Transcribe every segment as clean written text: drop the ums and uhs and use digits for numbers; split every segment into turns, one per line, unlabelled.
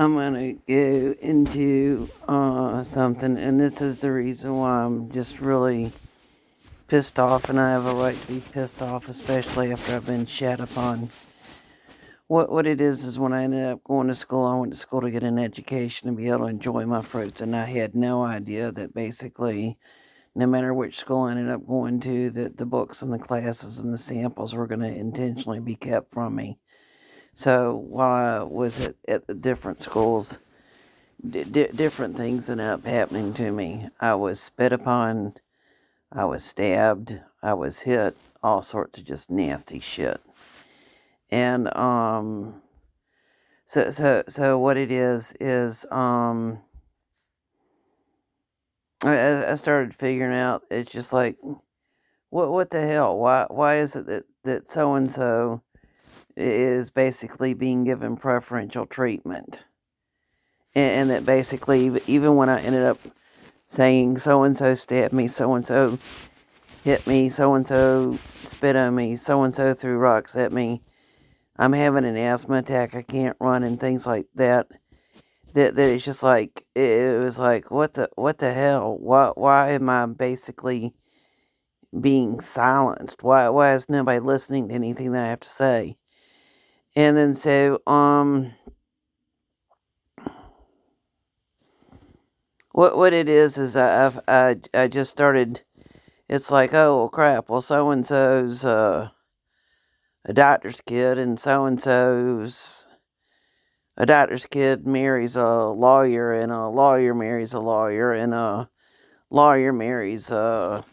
I'm gonna go into something, and this is the reason why I'm just really pissed off, and I have a right to be pissed off, especially after I've been shat upon. What it is when I ended up going to school, I went to school to get an education and be able to enjoy my fruits, and I had no idea that basically, no matter which school I ended up going to, that the books and the classes and the samples were going to intentionally be kept from me. So while I was at the different schools, different things ended up happening to me. I was spit upon, I was stabbed, I was hit, all sorts of just nasty shit. And so what it is I started figuring out it's just like what the hell? Why is it that so and so is basically being given preferential treatment? And that basically, even when I ended up saying so and so stabbed me, so and so hit me, so and so spit on me, so and so threw rocks at me, I'm having an asthma attack, I can't run, and things like that. That it's just like it was like what the hell? Why am I basically being silenced? Why is nobody listening to anything that I have to say? And then so what it is I just started. It's like, oh well, crap. Well, so and so's a doctor's kid, and so and so's a doctor's kid marries a lawyer, and a lawyer marries a lawyer, and a lawyer marries a.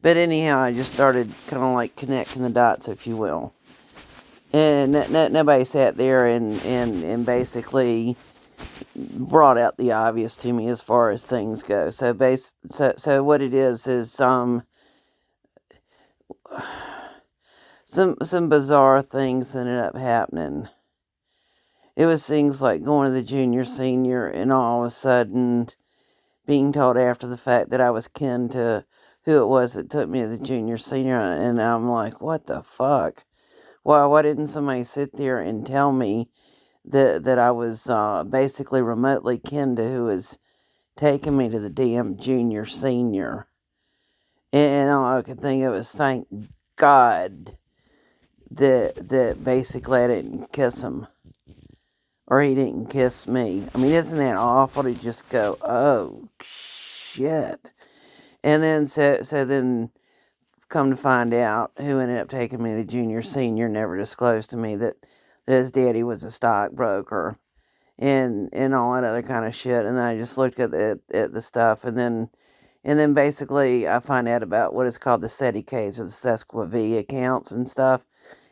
But anyhow, I just started kind of like connecting the dots, if you will. And nobody sat there and basically brought out the obvious to me as far as things go. So what it is some bizarre things ended up happening. It was things like going to the junior senior and all of a sudden being told after the fact that I was kin to who it was that took me to the junior senior, and I'm like, what the fuck? Why didn't somebody sit there and tell me that I was basically remotely kin to who was taking me to the damn junior senior? And all I could think of is thank God that basically I didn't kiss him. Or he didn't kiss me. I mean, isn't that awful to just go, oh shit? And then so then come to find out who ended up taking me to the junior senior never disclosed to me that his daddy was a stockbroker and all that other kind of shit. And then I just looked at the stuff, and then basically I find out about what is called the SETI case or the Sesquiv accounts and stuff.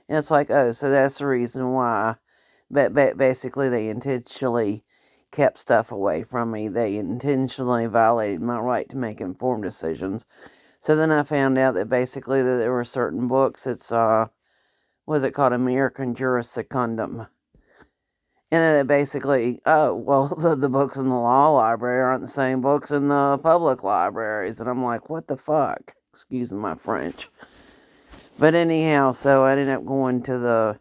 And it's like, oh, so that's the reason why. But basically, they intentionally kept stuff away from me. They intentionally violated my right to make informed decisions. So then I found out that basically that there were certain books. It's was it called American Juris Secundum? And then it basically, oh well, the books in the law library aren't the same books in the public libraries, and I'm like, what the fuck? Excuse my French. But anyhow, so I ended up going to the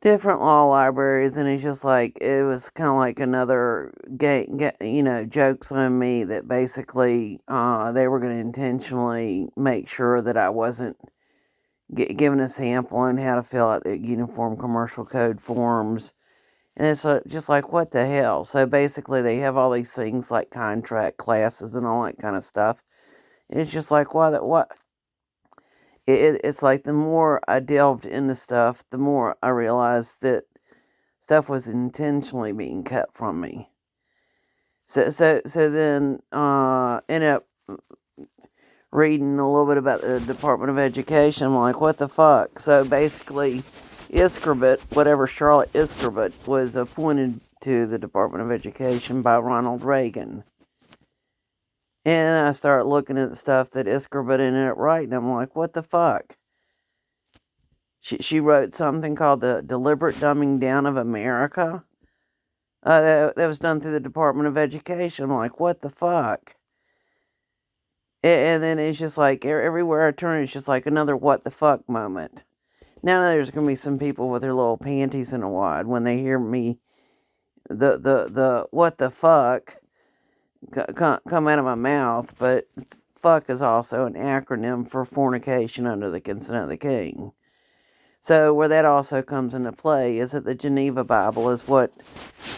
different law libraries, and it's just like it was kind of like another jokes on me that basically they were going to intentionally make sure that I wasn't given a sample on how to fill out the uniform commercial code forms. And it's just like, what the hell? So basically they have all these things like contract classes and all that kind of stuff. And it's just like, what it's like the more I delved into stuff, the more I realized that stuff was intentionally being kept from me. So then ended up reading a little bit about the Department of Education. I'm like, what the fuck? So basically, Iskerbit, whatever Charlotte Iskerbit, was appointed to the Department of Education by Ronald Reagan. And I started looking at the stuff that Iskerbit ended up writing. I'm like, what the fuck? She wrote something called the Deliberate Dumbing Down of America. That was done through the Department of Education. I'm like, what the fuck? And then it's just like everywhere I turn, it's just like another what the fuck moment. Now there's going to be some people with their little panties in a wad when they hear me the what the fuck come out of my mouth, but fuck is also an acronym for fornication under the consent of the king. So where that also comes into play is that the Geneva Bible is what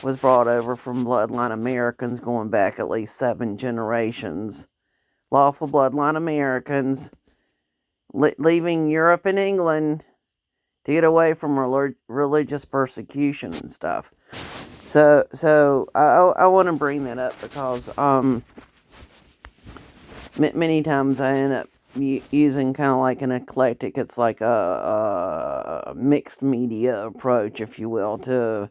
was brought over from bloodline Americans going back at least 7 generations. Lawful bloodline Americans leaving Europe and England to get away from religious persecution and stuff. So I want to bring that up because many times I end up using kind of like an eclectic, it's like a mixed media approach, if you will, to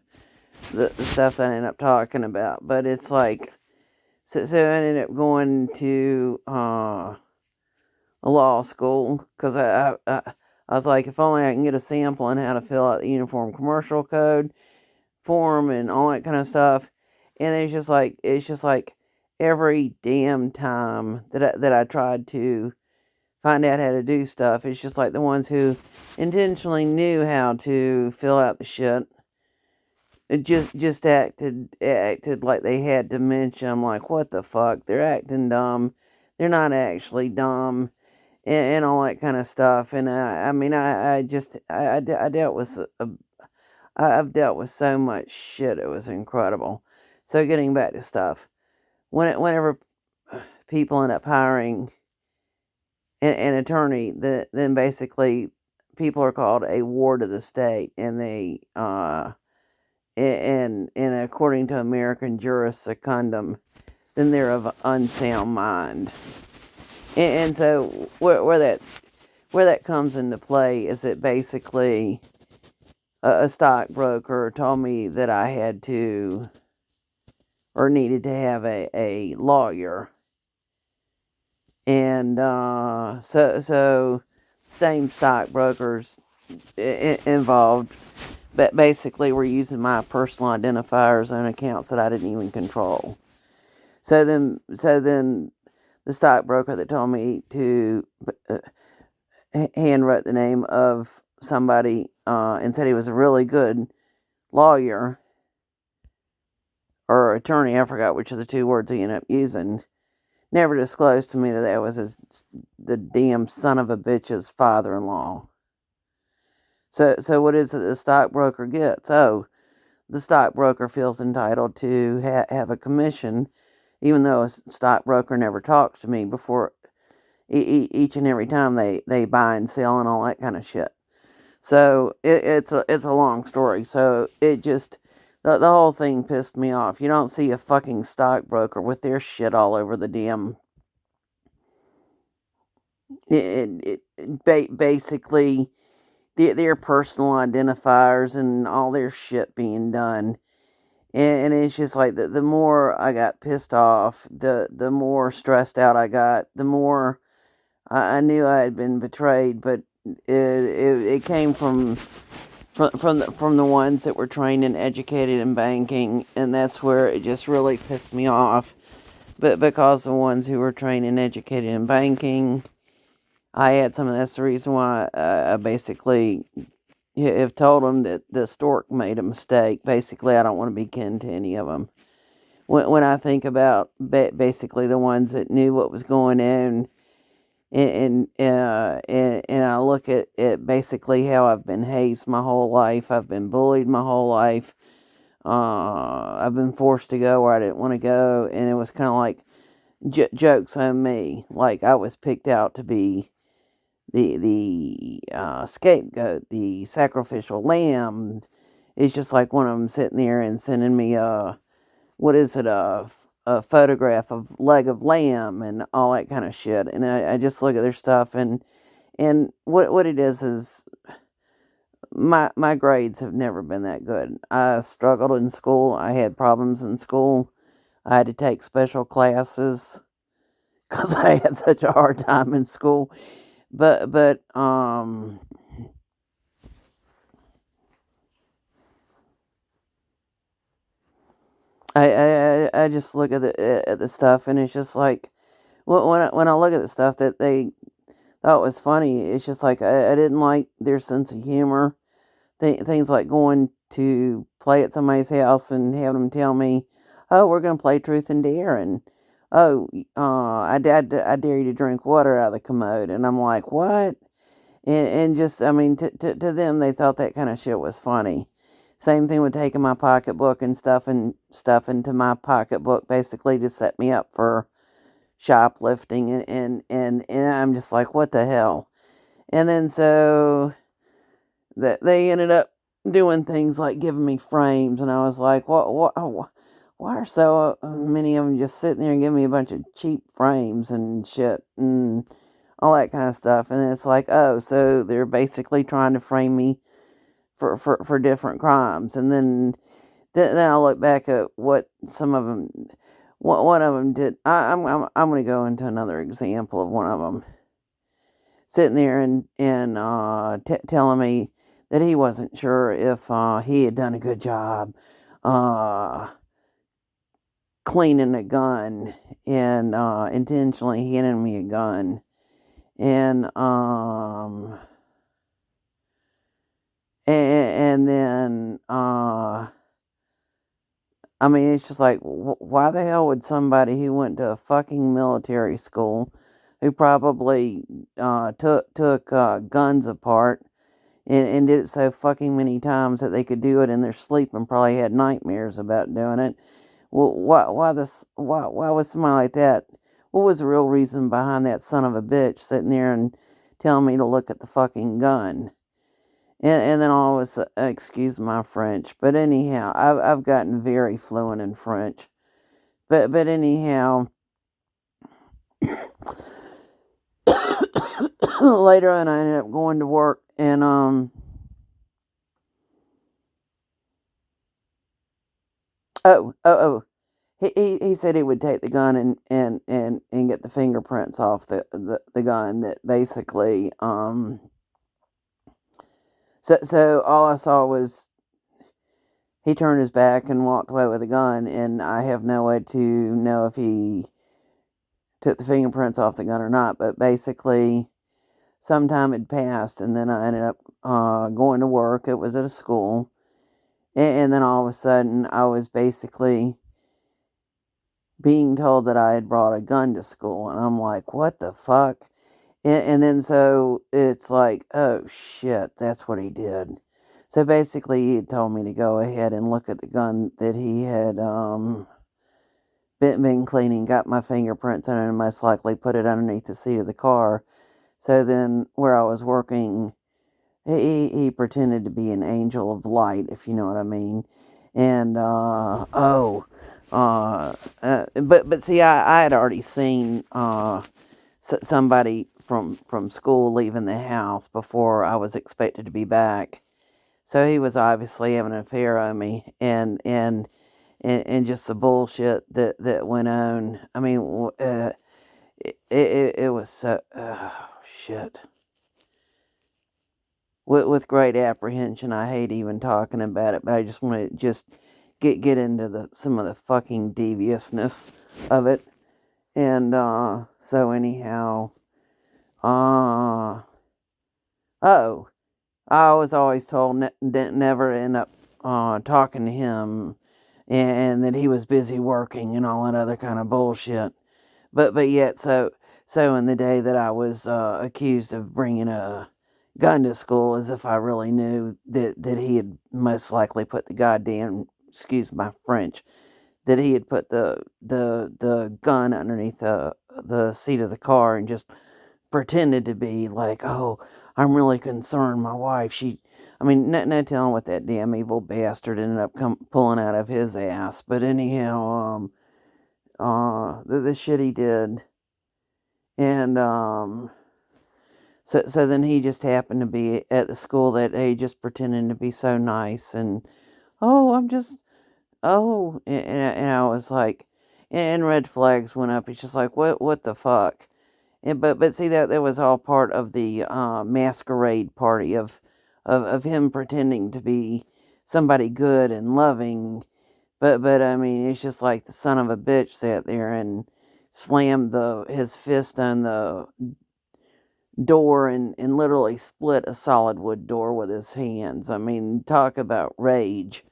the stuff that I end up talking about. But it's like, so I ended up going to a law school because I was like, if only I can get a sample on how to fill out the Uniform Commercial Code form and all that kind of stuff. And it's just like every damn time that I tried to find out how to do stuff, it's just like the ones who intentionally knew how to fill out the shit. It just acted like they had dementia. I'm like, what the fuck? They're acting dumb. They're not actually dumb, and all that kind of stuff. And I mean, I dealt with I've dealt with so much shit. It was incredible. So getting back to stuff, whenever people end up hiring an attorney, then basically people are called a ward of the state, and they and according to American juris secundum, then they're of unsound mind. And so where that comes into play is that basically a stockbroker told me that I had to or needed to have a lawyer. And so same stockbrokers involved, but basically were using my personal identifiers on accounts that I didn't even control. So then the stockbroker that told me to handwrote the name of somebody and said he was a really good lawyer or attorney. I forgot which of the two words he ended up using. Never disclosed to me that was the damn son of a bitch's father-in-law. So what is it the stockbroker gets? Oh, the stockbroker feels entitled to have a commission, even though a stockbroker never talks to me before each and every time they buy and sell and all that kind of shit. So it's a long story. So it just the whole thing pissed me off. You don't see a fucking stockbroker with their shit all over the damn. Basically their personal identifiers and all their shit being done. And it's just like the more I got pissed off, the more stressed out I got, the more I knew I had been betrayed. But it came from the ones that were trained and educated in banking, and that's where it just really pissed me off. But because the ones who were trained and educated in banking, I had some of that's the reason why I basically have told them that the stork made a mistake. Basically, I don't want to be kin to any of them. When I think about basically the ones that knew what was going on, and I look at it basically how I've been hazed my whole life, I've been bullied my whole life, I've been forced to go where I didn't want to go, and it was kind of like jokes on me, like I was picked out to be the scapegoat, the sacrificial lamb. It's just like one of them sitting there and sending me a photograph of leg of lamb and all that kind of shit. And I just look at their stuff, and what it is my grades have never been that good. I struggled in school. I had problems in school. I had to take special classes because I had such a hard time in school. But I just look at the stuff, and it's just like when I look at the stuff that they thought was funny, it's just like I didn't like their sense of humor. Things like going to play at somebody's house and have them tell me, "Oh, we're gonna play truth and dare," and "Oh, I dare you to drink water out of the commode," and I'm like, "What?" And just, I mean, to them, they thought that kind of shit was funny. Same thing with taking my pocketbook and stuff into my pocketbook, basically to set me up for shoplifting, and I'm just like, what the hell? And then so that they ended up doing things like giving me frames, and I was like, why are so many of them just sitting there and giving me a bunch of cheap frames and shit and all that kind of stuff? And it's like, oh, so they're basically trying to frame me for different crimes. And then I look back at what some of them, what one of them did. I'm going to go into another example of one of them sitting there and telling me that he wasn't sure if he had done a good job uh, cleaning a gun and intentionally handing me a gun. And then I mean, it's just like, why the hell would somebody who went to a fucking military school, who probably took guns apart and did it so fucking many times that they could do it in their sleep and probably had nightmares about doing it? Well, why was somebody like that? What was the real reason behind that son of a bitch sitting there and telling me to look at the fucking gun? And then all of a excuse my French, but anyhow, I've gotten very fluent in French. But anyhow, later on I ended up going to work and oh he said he would take the gun and get the fingerprints off the gun, that basically so all I saw was he turned his back and walked away with a gun, and I have no way to know if he took the fingerprints off the gun or not. But basically, some time had passed, and then I ended up going to work. It was at a school, and then all of a sudden, I was basically being told that I had brought a gun to school, and I'm like, what the fuck? And then so it's like, oh shit, that's what he did. So basically, he had told me to go ahead and look at the gun that he had been cleaning, got my fingerprints on it, and most likely put it underneath the seat of the car. So then, where I was working, he pretended to be an angel of light, if you know what I mean. And but see, I had already seen somebody from school leaving the house before I was expected to be back. So he was obviously having an affair on me, and just the bullshit that went on. I mean, it was so shit. With great apprehension, I hate even talking about it, but I just want to just get into some of the fucking deviousness of it. And so anyhow, uh oh, I was always told never end up talking to him, and that he was busy working and all that other kind of bullshit. But yet, so in the day that I was accused of bringing a gun to school, as if I really knew that he had most likely put the goddamn, excuse my French, that he had put the gun underneath the seat of the car and just pretended to be like, oh, I'm really concerned. My wife, I mean, no telling what that damn evil bastard ended up pulling out of his ass. But anyhow, the shit he did, and so then he just happened to be at the school that day, just pretending to be so nice, and oh, I'm just and I was like, and red flags went up. It's just like, what the fuck? And but see, that was all part of the masquerade party of him pretending to be somebody good and loving. But I mean, it's just like the son of a bitch sat there and slammed his fist on door and literally split a solid wood door with his hands. I mean, talk about rage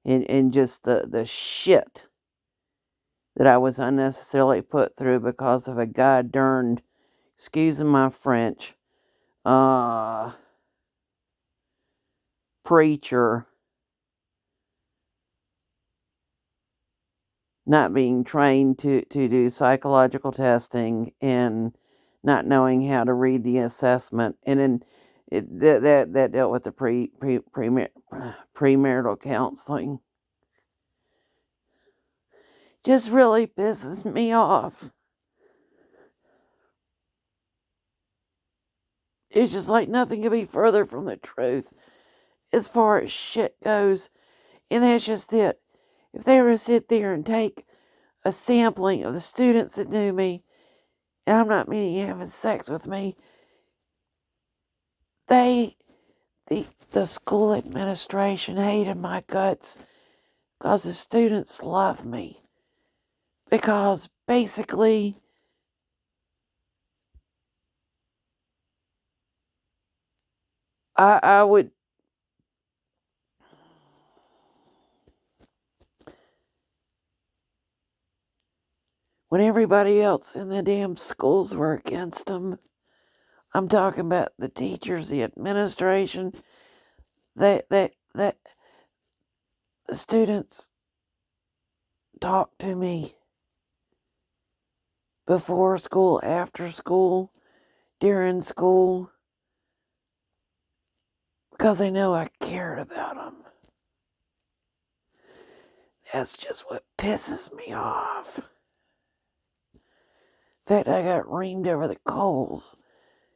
and just the shit that I was unnecessarily put through because of a god darned, excusing my French, uh, preacher not being trained to do psychological testing and not knowing how to read the assessment. And then that dealt with the premarital counseling. Just really pisses me off. It's just like nothing could be further from the truth as far as shit goes. And that's just it. If they were to sit there and take a sampling of the students that knew me, and I'm not meaning having sex with me, the school administration hated my guts because the students love me. Because basically, I would, when everybody else in the damn schools were against them, I'm talking about the teachers, the administration, that the students talked to me before school, after school, during school, because they know I cared about them. That's just what pisses me off. In fact, I got reamed over the coals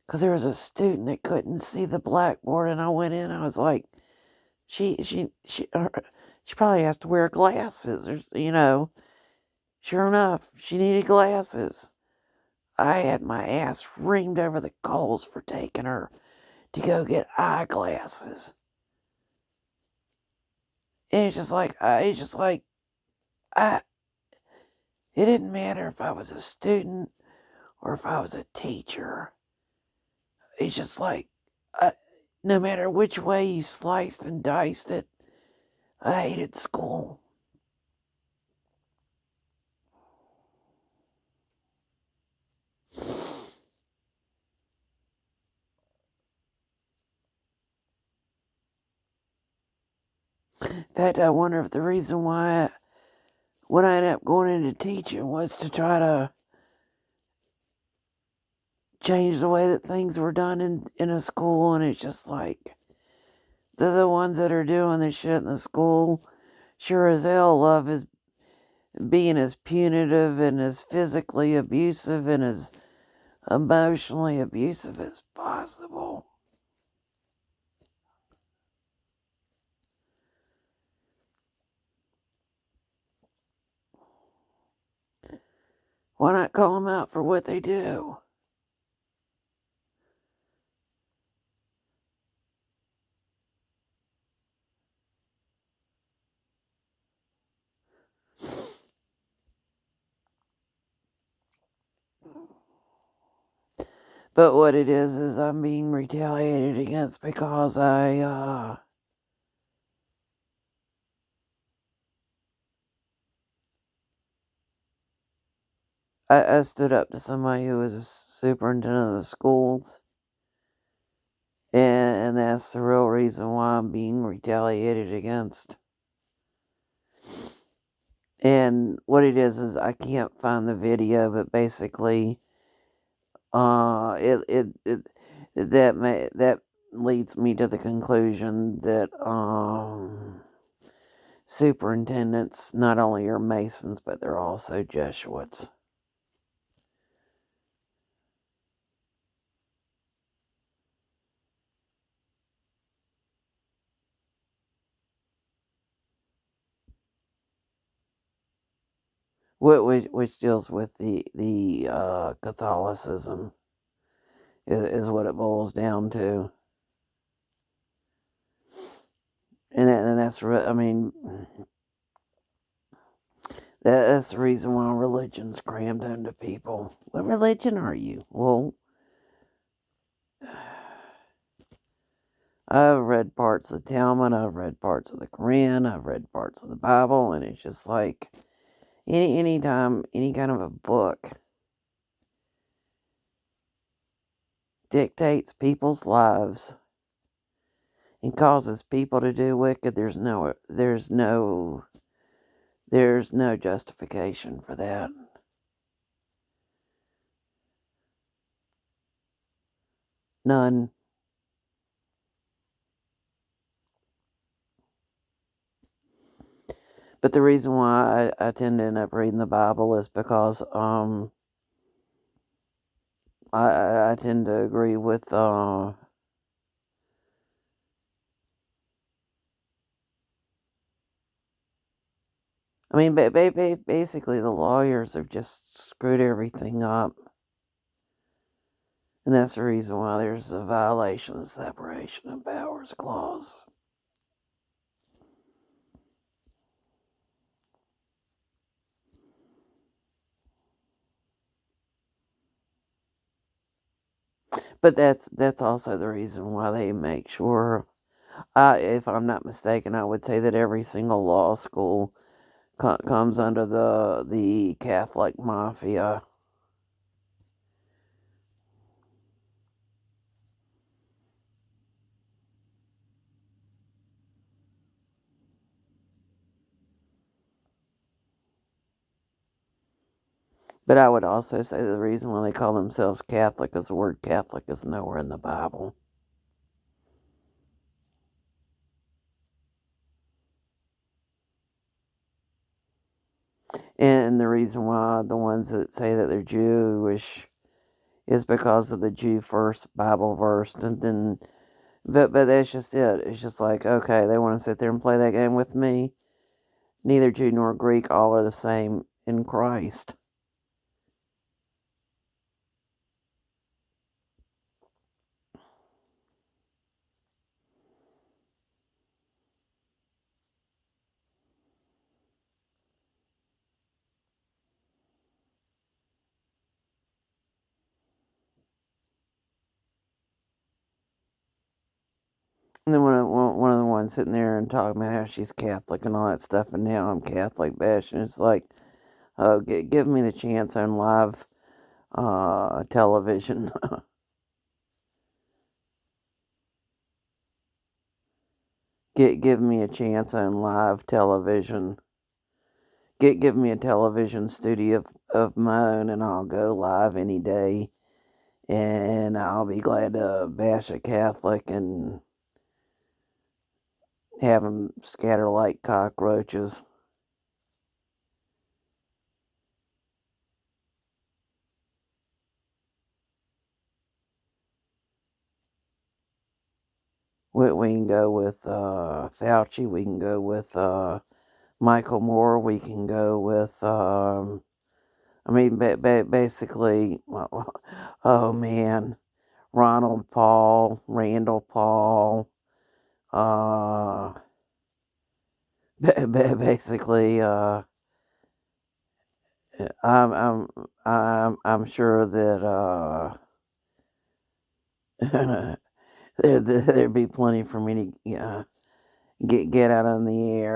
because there was a student that couldn't see the blackboard, and I went in. I was like, she probably has to wear glasses, or Sure enough, she needed glasses. I had my ass reamed over the coals for taking her to go get eyeglasses. And it's just like, it didn't matter if I was a student or if I was a teacher. It's just like, no matter which way you sliced and diced it, I hated school. In fact, I wonder if the reason why when I ended up going into teaching was to try to change the way that things were done in a school, and it's just like the ones that are doing the shit in the school sure as hell love is being as punitive and as physically abusive and as emotionally abusive as possible. Why not call them out for what they do? But what it is I'm being retaliated against because I stood up to somebody who was a superintendent of schools, and that's the real reason why I'm being retaliated against. And what it is I can't find the video, but basically, that leads me to the conclusion that superintendents not only are Masons, but they're also Jesuits. Which deals with the Catholicism is what it boils down to, and that's I mean that's the reason why religion's crammed into people. What religion are you? Well, I've read parts of the Talmud, I've read parts of the Quran, I've read parts of the Bible, and it's just like anytime any kind of a book dictates people's lives and causes people to do wicked, there's no justification for that. None. But the reason why I tend to end up reading the Bible is because I tend to agree with I mean basically the lawyers have just screwed everything up. And that's the reason why there's a violation of the separation of powers clause. But that's also the reason why they make sure, if I'm not mistaken, I would say that every single law school comes under the Catholic mafia. But I would also say the reason why they call themselves Catholic is the word Catholic is nowhere in the Bible. And the reason why the ones that say that they're Jewish is because of the Jew first Bible verse, and then, but that's just it. It's just like, okay, they want to sit there and play that game with me. Neither Jew nor Greek, all are the same in Christ. And then one of the ones sitting there and talking about how she's Catholic and all that stuff, and now I'm Catholic bashing. It's like, oh, give me the chance on live television. Give me a chance on live television. Give me a television studio of my own, and I'll go live any day. And I'll be glad to bash a Catholic and have them scatter like cockroaches. We can go with Fauci. We can go with Michael Moore. We can go with, I mean, basically, oh man, Ronald Paul, Randall Paul, uh, basically, I'm sure that there'd be plenty for me to get out on the air.